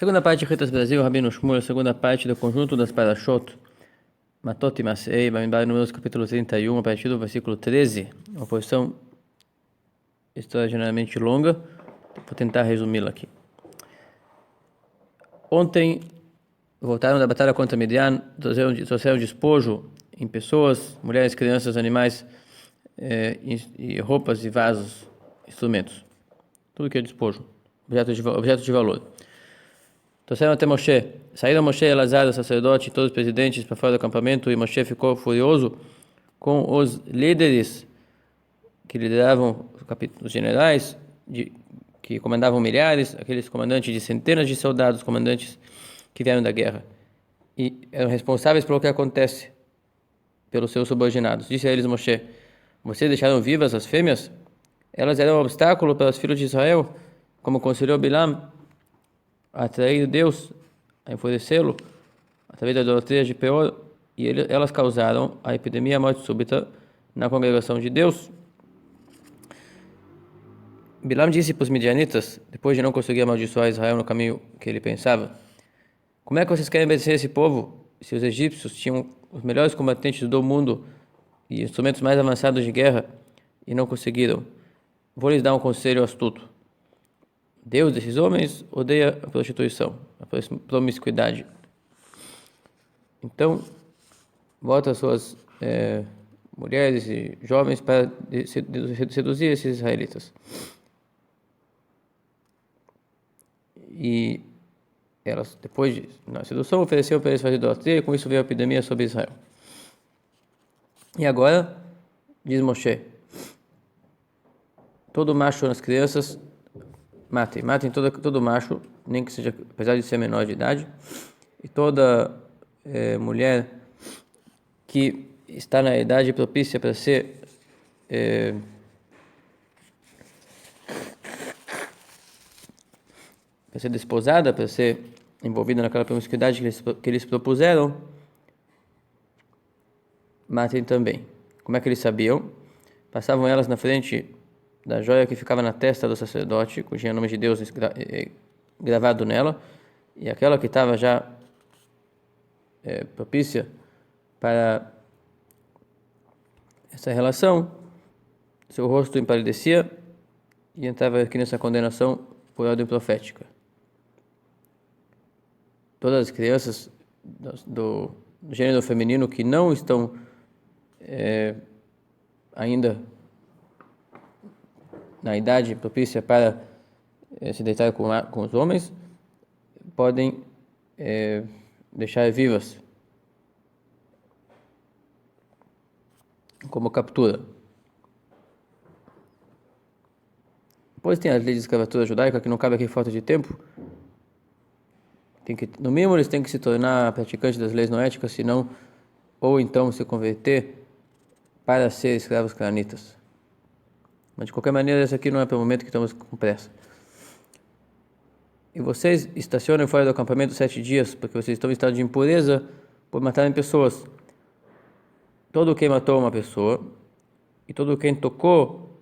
Segunda parte, Retas Brasil, Rabino Shmuel, segunda parte do conjunto das Parashot, Matot e Masei, Bamidbar, Números, capítulo 31, a partir do versículo 13, uma porção extraordinariamente longa, vou tentar resumi-la aqui. Ontem, voltaram da batalha contra Midian, trouxeram despojo em pessoas, mulheres, crianças, animais, e roupas e vasos, instrumentos, tudo que é despojo, objeto de valor. Trouxeram até Moshe. Saíram Moshe e Elazar, o sacerdote, e todos os presidentes para fora do acampamento, e Moshe ficou furioso com os líderes que lideravam os generais, que comandavam milhares, aqueles comandantes de centenas de soldados, comandantes que vieram da guerra, e eram responsáveis pelo que acontece pelos seus subordinados. Disse a eles Moshe: vocês deixaram vivas as fêmeas? Elas eram um obstáculo para os filhos de Israel, como aconselhou Bilam, a atrair Deus, a enfurecê-lo, através da idolatria de Peor, e elas causaram a epidemia, a morte súbita na congregação de Deus. Bilam disse para os midianitas, depois de não conseguir amaldiçoar Israel no caminho que ele pensava: como é que vocês querem vencer esse povo, se os egípcios tinham os melhores combatentes do mundo e instrumentos mais avançados de guerra e não conseguiram? Vou lhes dar um conselho astuto. Deus desses homens odeia a prostituição, a promiscuidade. Então, bota suas mulheres e jovens para seduzir esses israelitas. E elas, depois da sedução, ofereceram para eles fazer idolatria, e com isso veio a epidemia sobre Israel. E agora, diz Moshe, todo macho nas crianças, matem todo macho, nem que seja, apesar de ser menor de idade, e toda mulher que está na idade propícia para ser desposada, para ser envolvida naquela promiscuidade que eles propuseram, matem também. Como é que eles sabiam? Passavam elas na frente da joia que ficava na testa do sacerdote, que tinha o nome de Deus gravado nela, e aquela que estava já propícia para essa relação, seu rosto empalidecia e entrava aqui nessa condenação por ordem profética. Todas as crianças do gênero feminino que não estão ainda na idade propícia para se deitar com os homens, podem deixar vivas como captura. Depois tem as leis de escravatura judaica, que não cabe aqui falta de tempo. No mínimo eles têm que se tornar praticantes das leis noéticas, senão, ou então se converter para ser escravos cananitas. Mas de qualquer maneira, esse aqui não é para o momento que estamos com pressa. E vocês estacionam fora do acampamento 7 dias, porque vocês estão em estado de impureza por matarem pessoas. Todo quem matou uma pessoa e todo quem tocou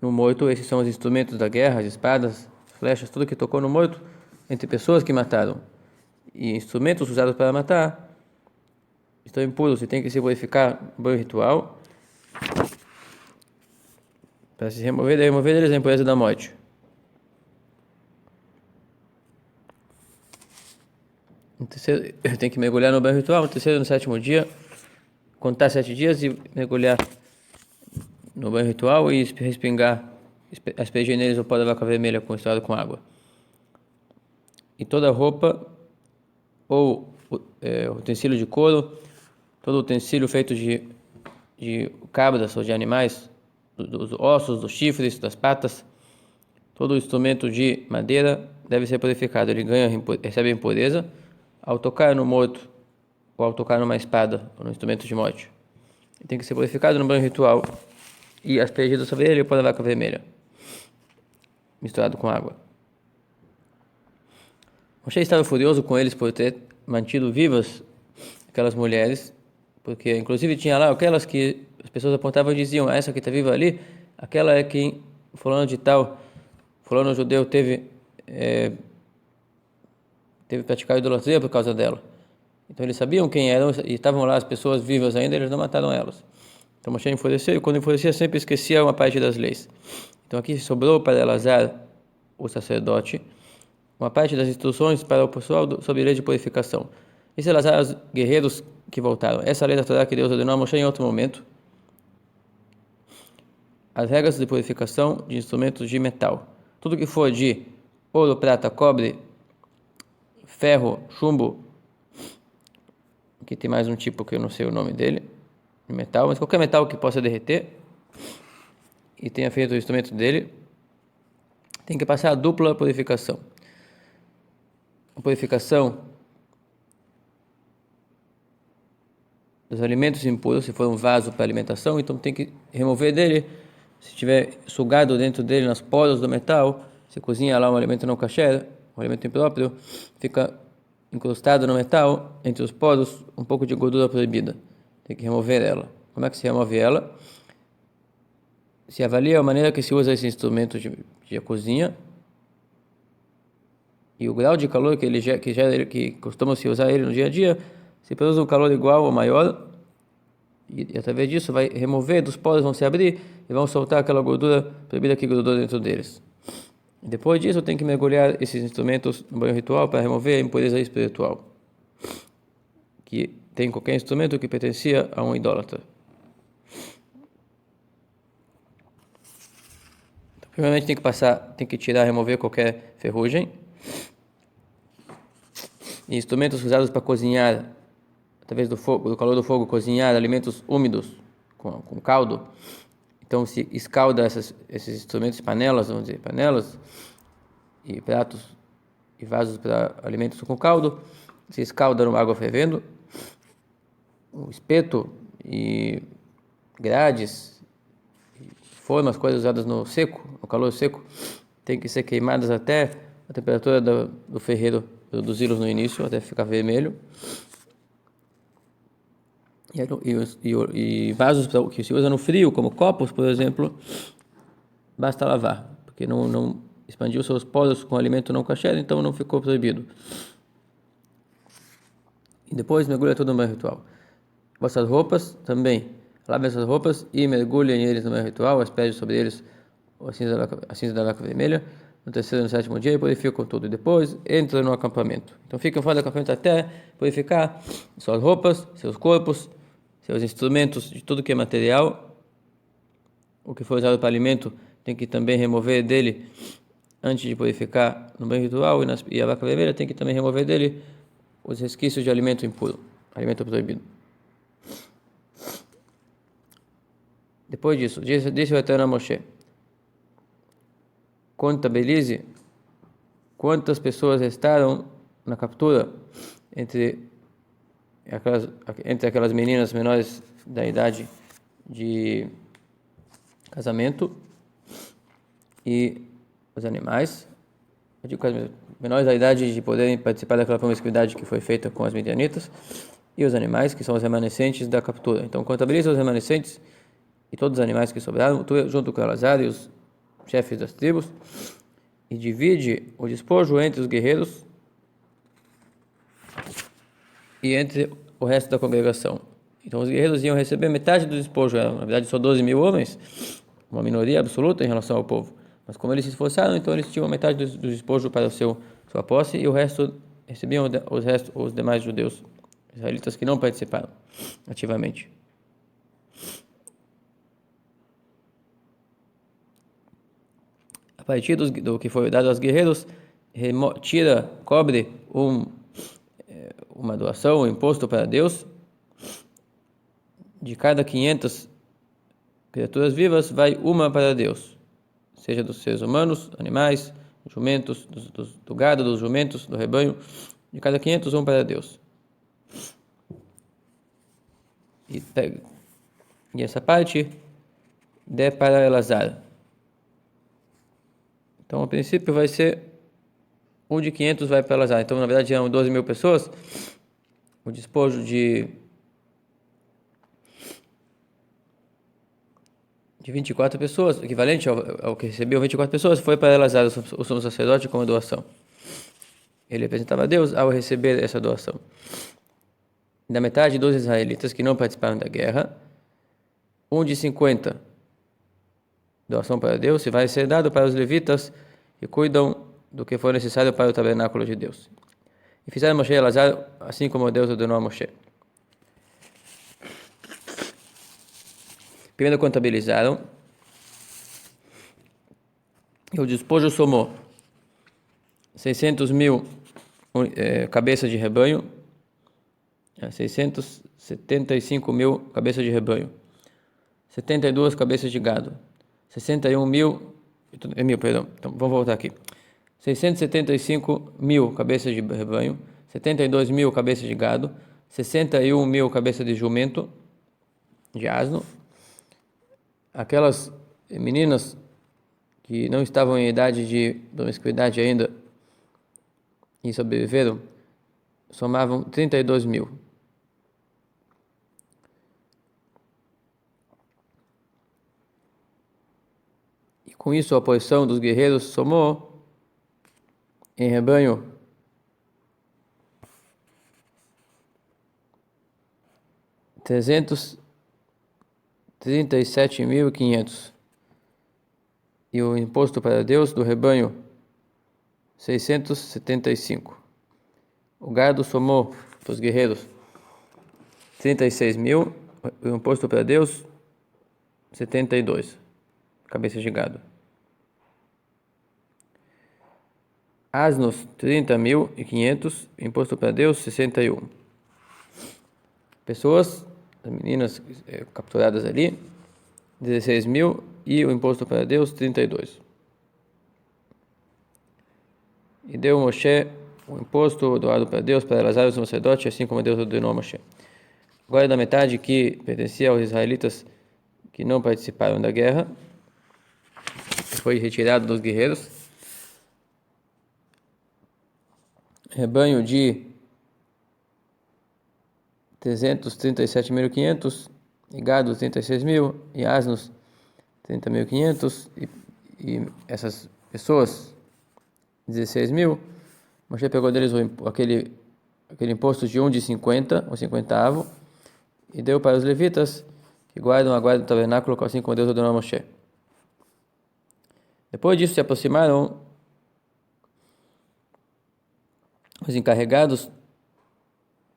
no morto, esses são os instrumentos da guerra, as espadas, as flechas, tudo que tocou no morto, entre pessoas que mataram e instrumentos usados para matar, estão impuros e tem que se purificar no banho ritual para se remover deles a impureza da morte. No terceiro, tem que mergulhar no banho ritual, no terceiro e no sétimo dia, contar 7 dias e mergulhar no banho ritual e respingar, aspergir neles o pó da vaca vermelha misturado com água. E toda roupa ou utensílio de couro, todo utensílio feito de cabras ou de animais, dos ossos, dos chifres, das patas, todo instrumento de madeira deve ser purificado. Ele recebe a impureza ao tocar no morto ou ao tocar numa espada ou no instrumento de morte. Ele tem que ser purificado no banho ritual e aspergido sobre ele o pó da vaca vermelha misturado com água. Moshe estava furioso com eles por ter mantido vivas aquelas mulheres, porque inclusive tinha lá aquelas que as pessoas apontavam e diziam: essa que está viva ali, aquela é quem fulano de tal, fulano judeu teve teve que praticar idolatria por causa dela. Então eles sabiam quem eram e estavam lá as pessoas vivas ainda, eles não mataram elas. Então Moshe enfureceu, e quando enfurecia sempre esquecia uma parte das leis. Então aqui sobrou para Elazar, o sacerdote, uma parte das instruções para o pessoal sobre a lei de purificação. Esse Elazar, os guerreiros que voltaram. Essa lei da Torá que Deus ordenou a Moshe em outro momento. As regras de purificação de instrumentos de metal. Tudo que for de ouro, prata, cobre, ferro, chumbo, aqui tem mais um tipo que eu não sei o nome dele, de metal, mas qualquer metal que possa derreter e tenha feito o instrumento dele, tem que passar a dupla purificação. A purificação dos alimentos impuros, se for um vaso para alimentação, então tem que remover dele, se tiver sugado dentro dele, nas poros do metal, se cozinha lá um alimento não kasher, um alimento impróprio, fica incrustado no metal, entre os poros, um pouco de gordura proibida. Tem que remover ela. Como é que se remove ela? Se avalia a maneira que se usa esse instrumento de cozinha e o grau de calor que costuma se usar ele no dia a dia. Se produz um calor igual ou maior, e através disso vai remover, dos poros vão se abrir e vão soltar aquela gordura proibida que grudou dentro deles. E depois disso tem que mergulhar esses instrumentos no banho ritual para remover a impureza espiritual que tem qualquer instrumento que pertencia a um idólatra. Então, primeiramente tem que tirar, remover qualquer ferrugem. E instrumentos usados para cozinhar, através do fogo, do calor do fogo, cozinhar alimentos úmidos com caldo. Então se escalda esses instrumentos, panelas, vamos dizer, panelas e pratos e vasos para alimentos com caldo, se escalda numa água fervendo. O espeto e grades, formas, coisas usadas no seco, no calor seco, tem que ser queimadas até a temperatura do ferreiro reduzi-los no início até ficar vermelho. E vasos que se usa no frio, como copos, por exemplo, basta lavar, porque não expandiu seus poros com alimento não kasher, então não ficou proibido. E depois mergulha tudo no banho ritual. Vossas roupas também, lavem essas roupas e mergulhem eles no banho ritual, aspergem sobre eles a cinza da laca vermelha, no terceiro e no sétimo dia, e purificam tudo. E depois entram no acampamento. Então ficam fora do acampamento até purificar suas roupas, seus corpos, seus instrumentos, de tudo que é material. O que for usado para alimento tem que também remover dele antes de purificar no banho ritual, e a vaca vermelha tem que também remover dele os resquícios de alimento impuro, alimento proibido. Depois disso, disse o Eterno a Moshe: contabilize quantas pessoas restaram na captura entre aquelas meninas menores da idade de casamento e os animais, eu digo menores da idade de poderem participar daquela promiscuidade que foi feita com as midianitas, e os animais, que são os remanescentes da captura. Então contabiliza os remanescentes e todos os animais que sobraram, junto com Elazar e os chefes das tribos, e divide o despojo entre os guerreiros e entre o resto da congregação. Então os guerreiros iam receber metade do despojo, na verdade só 12.000 homens, uma minoria absoluta em relação ao povo. Mas como eles se esforçaram, então eles tinham metade do despojo para sua posse, e o resto recebiam os demais judeus, israelitas que não participaram ativamente. A partir do que foi dado aos guerreiros, cobre uma doação, um imposto para Deus. De cada 500 criaturas vivas, vai uma para Deus, seja dos seres humanos, animais, jumentos, do gado, dos jumentos, do rebanho. De cada 500, um para Deus. E essa parte der para Elazar. Então, a princípio, vai ser um de 500 vai para Elazar. Então, na verdade, eram 12.000 pessoas. O despojo de 24 pessoas, equivalente ao que recebeu 24 pessoas, foi para Elazar, o sumo sacerdote, como doação. ele apresentava a Deus ao receber essa doação. Da metade dos israelitas que não participaram da guerra, 1 de 50 doação para Deus, e vai ser dado para os levitas que cuidam do que for necessário para o tabernáculo de Deus. E fizeram Moshe e Elazar assim como Deus ordenou a Moshe. Primeiro contabilizaram, e o despojo somou 600.000 cabeças de rebanho, 675.000 cabeças de rebanho, 72 cabeças de gado, 61.000, perdão, então vamos voltar aqui. 675.000 cabeças de rebanho, 72.000 cabeças de gado, 61.000 cabeças de jumento, de asno. Aquelas meninas que não estavam em idade de promiscuidade ainda e sobreviveram, somavam 32.000. E com isso a porção dos guerreiros somou em rebanho 337.500. E o imposto para Deus do rebanho 675. O gado somou para os guerreiros 36.000, o imposto para Deus 72 cabeças de gado. Asnos 30.500, imposto para Deus 61. Pessoas, as meninas capturadas ali, 16.000, e o imposto para Deus 32. E deu Moshe o imposto doado para Deus, para Elazar o sacerdote, assim como Deus ordenou a Moshe. Agora da metade que pertencia aos israelitas que não participaram da guerra, que foi retirado dos guerreiros, rebanho de 337.500, e gado 36.000, e asnos 30.500, e essas pessoas 16.000, Moshe pegou deles aquele imposto de 1 de 50, o 50º, e deu para os levitas que guardam a guarda do tabernáculo, assim como Deus ordenou a Moshe. Depois disso se aproximaram os encarregados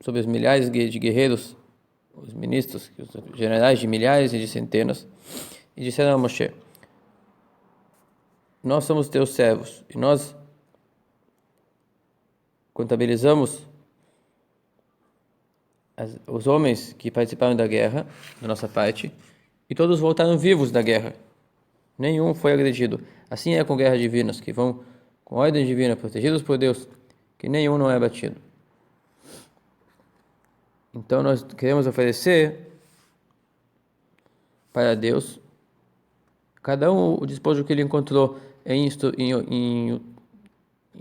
sobre os milhares de guerreiros, os ministros, os generais de milhares e de centenas, e disseram a Moshe: nós somos teus servos, e nós contabilizamos os homens que participaram da guerra, da nossa parte, e todos voltaram vivos da guerra. Nenhum foi agredido. Assim é com guerras divinas, que vão com ordem divina, protegidos por Deus, que nenhum não é abatido. Então nós queremos oferecer para Deus, cada um o despojo que ele encontrou em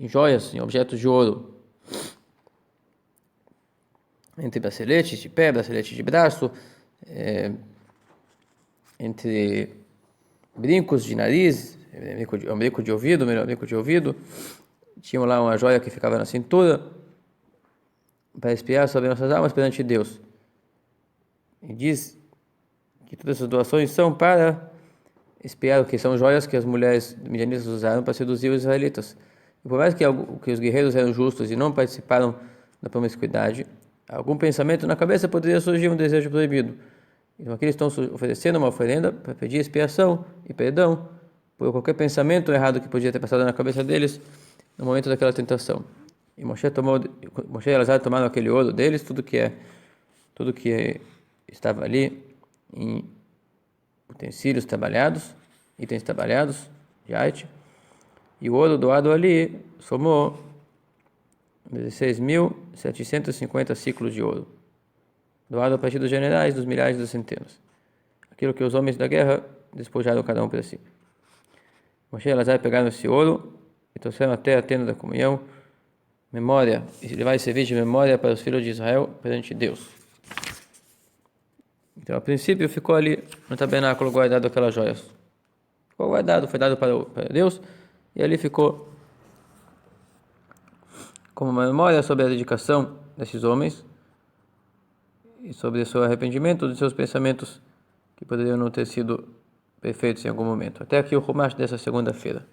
joias, em objetos de ouro, entre braceletes de pé, braceletes de braço, entre brincos de nariz, brinco de ouvido, tinha lá uma joia que ficava na cintura, para espiar sobre nossas almas perante Deus. E diz que todas essas doações são para espiar o que são joias que as mulheres midianitas usaram para seduzir os israelitas. E por mais que os guerreiros eram justos e não participaram da promiscuidade, algum pensamento na cabeça poderia surgir um desejo proibido. Então aqui eles estão oferecendo uma oferenda para pedir expiação e perdão por qualquer pensamento errado que podia ter passado na cabeça deles no momento daquela tentação. E Moshe e Elazar tomaram aquele ouro deles, tudo que estava ali em utensílios trabalhados, itens trabalhados de arte, e o ouro doado ali somou 16.750 ciclos de ouro, doado a partir dos generais, dos milhares e das centenas, aquilo que os homens da guerra despojaram cada um para si. Moshe e Elazar pegaram esse ouro e trouxeram até a tenda da comunhão, memória, ele vai servir de memória para os filhos de Israel perante Deus. Então, a princípio, ficou ali no tabernáculo guardado aquelas joias. Ficou guardado, foi dado para Deus, e ali ficou como uma memória sobre a dedicação desses homens e sobre o seu arrependimento de seus pensamentos que poderiam não ter sido perfeitos em algum momento. Até aqui o Chumash dessa segunda-feira.